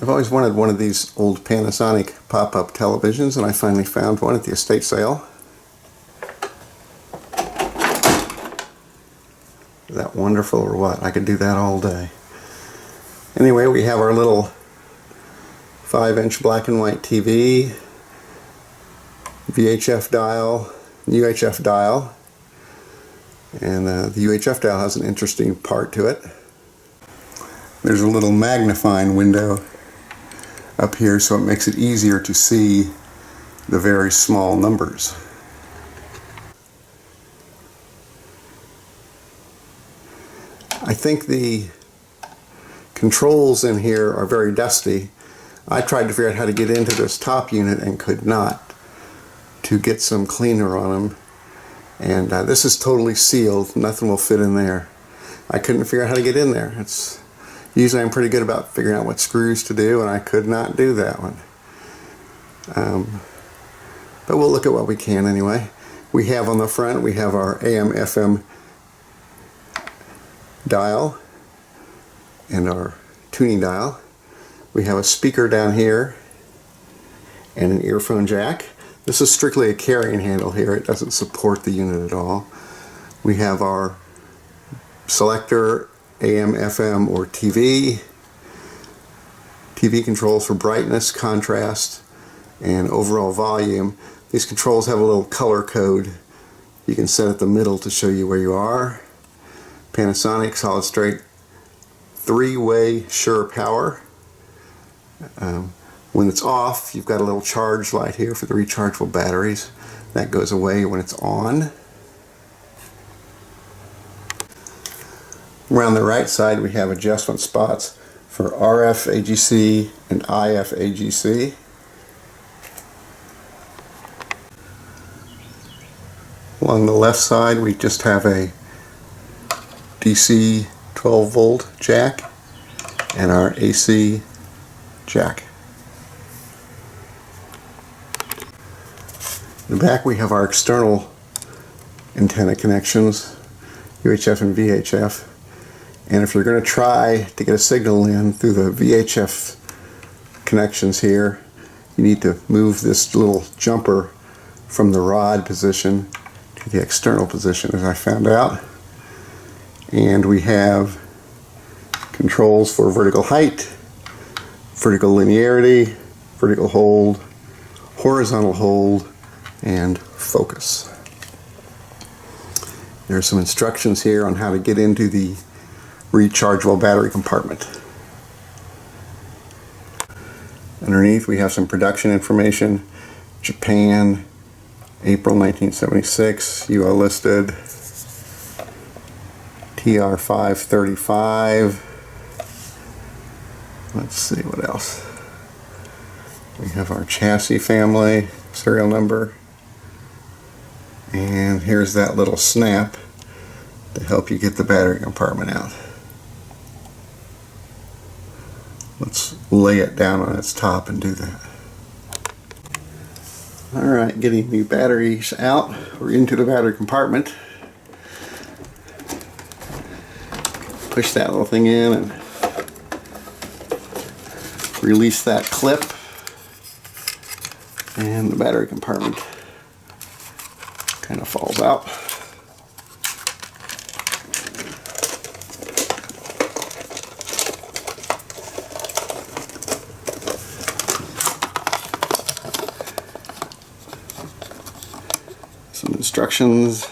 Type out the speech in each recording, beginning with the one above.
I've always wanted one of these old Panasonic pop-up televisions, and I finally found one at the estate sale. Is that wonderful or what? I could do that all day. Anyway, we have our little 5-inch black and white TV, VHF dial, UHF dial, and the UHF dial has an interesting part to it. There's a little magnifying window up here, so it makes it easier to see the very small numbers. I think the controls in here are very dusty. I tried to figure out how to get into this top unit and could not, to get some cleaner on them. And this is totally sealed. Nothing will fit in there. I couldn't figure out how to get in there. Usually I'm pretty good about figuring out what screws to do, and I could not do that one. But we'll look at what we can anyway. We have on the front, we have our AM/FM dial and our tuning dial. We have a speaker down here and an earphone jack. This is strictly a carrying handle here. It doesn't support the unit at all. We have our selector, AM, FM, or TV. TV controls for brightness, contrast, and overall volume. These controls have a little color code you can set at the middle to show you where you are. Panasonic solid state 3-way sure power. When it's off, you've got a little charge light here for the rechargeable batteries. That goes away when it's on. Around the right side, we have adjustment spots for RF AGC and IF AGC. Along the left side, we just have a DC 12-volt jack and our AC jack. In the back, we have our external antenna connections, UHF and VHF. And if you're going to try to get a signal in through the VHF connections here, you need to move this little jumper from the rod position to the external position, as I found out. And we have controls for vertical height, vertical linearity, vertical hold, horizontal hold, and focus. There are some instructions here on how to get into the rechargeable battery compartment. Underneath we have some production information. Japan, April 1976, UL listed. TR-535. Let's see what else. We have our chassis family, serial number. And here's that little snap to help you get the battery compartment out. Let's lay it down on its top and do that. Alright, getting the batteries out or into the battery compartment. Push that little thing in and release that clip, and the battery compartment kind of falls out. Some instructions.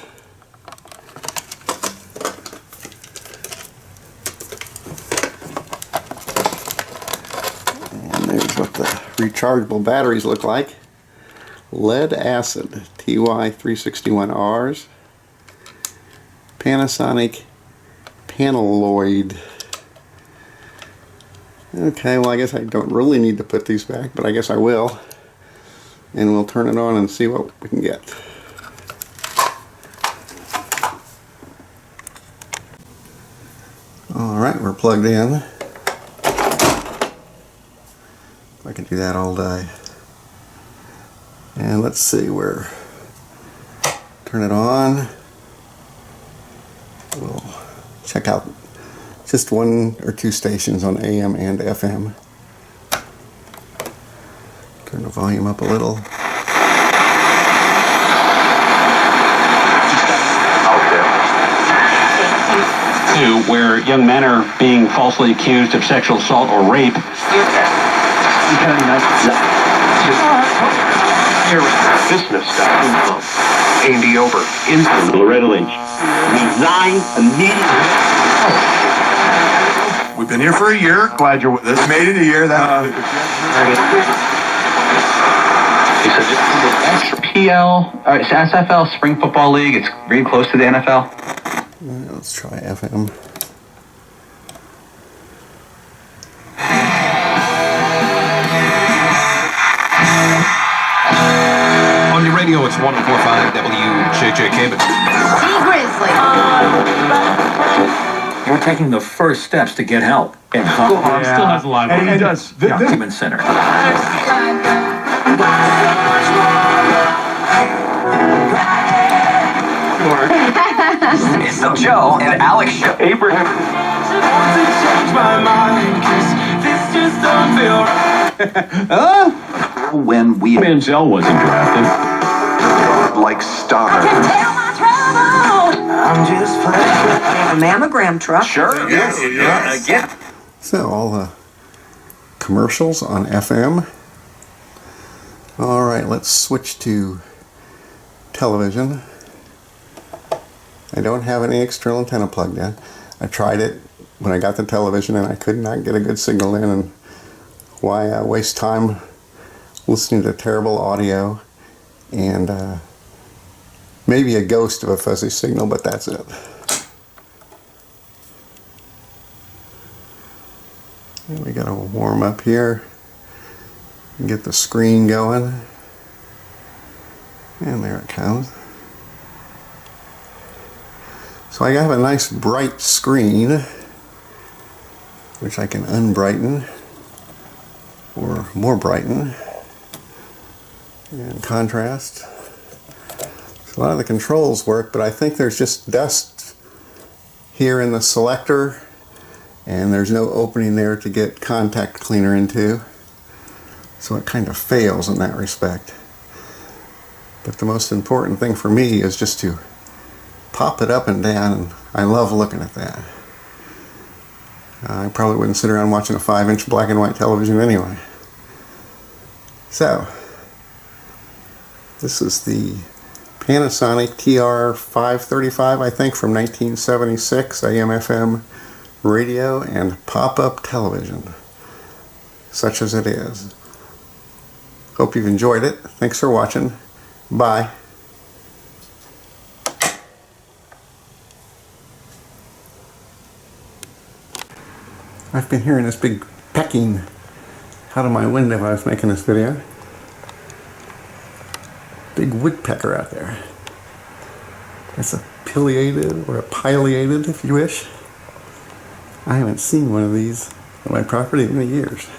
And there's what the rechargeable batteries look like. Lead acid TY361Rs. Panasonic Panaloid. Okay, well I guess I don't really need to put these back, but I guess I will. And we'll turn it on and see what we can get. Alright, we're plugged in. I can do that all day. And let's see where. Turn it on. We'll check out just 1 or 2 stations on AM and FM. Turn the volume up a little. Where young men are being falsely accused of sexual assault or rape. Business stuff. Andy Ober. Loretta Lynch. Resign immediately. We've been here for a year. Glad you're with us. Made it a year. It's SFL, Spring Football League. It's very close to the NFL. Let's try FM. On your radio, it's 145 WJJK. Grizzly. You're taking the first steps to get help. And Still has a lot of he does. Document Center. It's the Joe and Alex show. Abraham. When we Manziel wasn't drafted. Like stars. I'm just playing. A mammogram truck. sure. Yes. Again. So all the commercials on FM. All right, let's switch to television. I don't have any external antenna plugged in. I tried it when I got the television and I could not get a good signal in, and why waste time listening to terrible audio and maybe a ghost of a fuzzy signal, but that's it. And we gotta warm up here and get the screen going. And there it comes. So I have a nice bright screen, which I can unbrighten or more brighten and contrast. So a lot of the controls work, but I think there's just dust here in the selector, and there's no opening there to get contact cleaner into. So it kind of fails in that respect. But the most important thing for me is just to pop it up and down, and I love looking at that. I probably wouldn't sit around watching a 5-inch black and white television anyway. So, this is the Panasonic TR-535, I think, from 1976, AM/FM radio and pop-up television, such as it is. Hope you've enjoyed it. Thanks for watching. Bye. I've been hearing this big pecking out of my window while I was making this video. Big woodpecker out there. That's a pileated or a pileated, if you wish. I haven't seen one of these on my property in years.